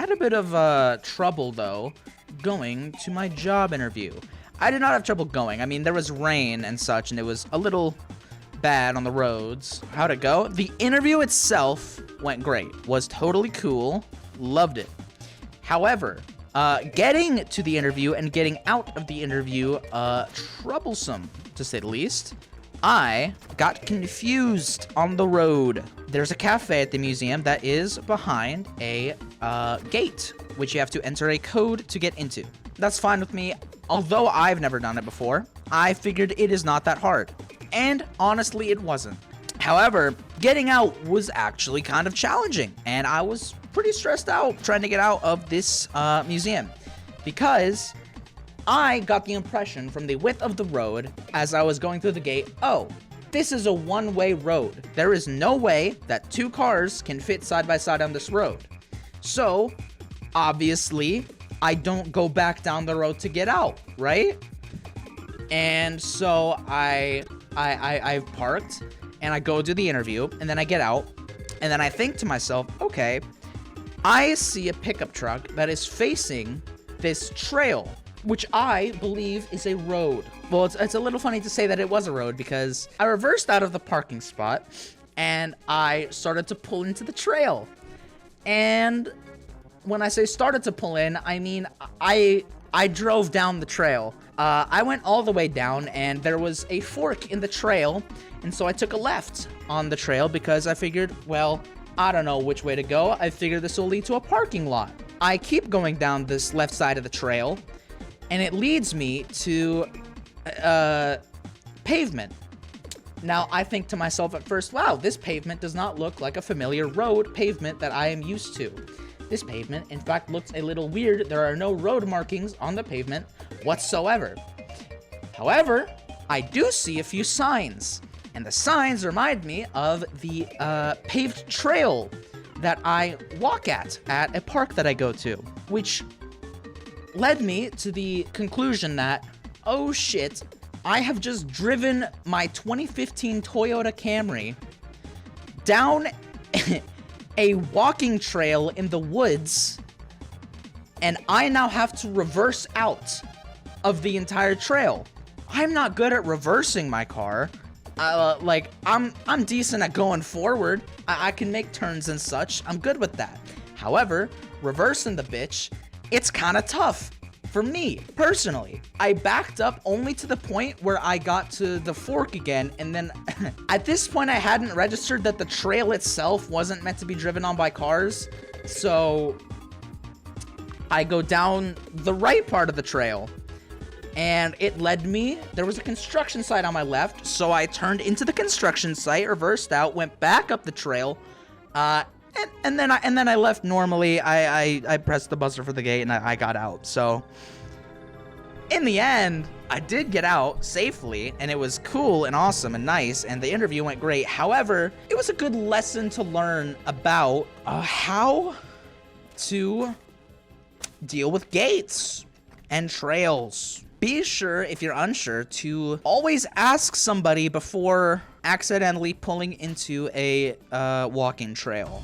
had a bit of trouble, though, going to my job interview. I did not have trouble going. I mean, there was rain and such, and it was a little bad on the roads. How'd it go? The interview itself went great. Was totally cool. Loved it. However, getting to the interview and getting out of the interview, troublesome, to say the least. I got confused on the road. There's a cafe at the museum that is behind a gate, which you have to enter a code to get into. That's fine with me. Although I've never done it before, I figured it is not that hard. And honestly, it wasn't. However, getting out was actually kind of challenging, and I was pretty stressed out trying to get out of this museum because I got the impression from the width of the road as I was going through the gate, oh, this is a one-way road. There is no way that two cars can fit side by side on this road. So, obviously, I don't go back down the road to get out, right? And so I've parked and I go do the interview and then I get out and then I think to myself, okay, I see a pickup truck that is facing this trail, which I believe is a road. Well, it's a little funny to say that it was a road because I reversed out of the parking spot and I started to pull into the trail. And when I say started to pull in, I mean I drove down the trail. I went all the way down and there was a fork in the trail, and so I took a left on the trail because I figured, well, I don't know which way to go. I figured this will lead to a parking lot. I keep going down this left side of the trail, and it leads me to pavement. Now, I think to myself at first, wow, this pavement does not look like a familiar road pavement that I am used to. This pavement, in fact, looks a little weird. There are no road markings on the pavement whatsoever. However, I do see a few signs, and the signs remind me of the paved trail that I walk at a park that I go to, which led me to the conclusion that, oh shit, I have just driven my 2015 Toyota Camry down a walking trail in the woods, and I now have to reverse out of the entire trail. I'm not good at reversing my car. Like, I'm decent at going forward. I can make turns and such. I'm good with that. However, reversing the bitch, it's kind of tough. For me, personally, I backed up only to the point where I got to the fork again, and then at this point I hadn't registered that the trail itself wasn't meant to be driven on by cars, so I go down the right part of the trail, and it led me, there was a construction site on my left, so I turned into the construction site, reversed out, went back up the trail, and then I left normally. I pressed the buzzer for the gate and I got out. So in the end, I did get out safely, and it was cool and awesome and nice, and the interview went great. However, it was a good lesson to learn about how to deal with gates and trails. Be sure, if you're unsure, to always ask somebody before accidentally pulling into a walking trail.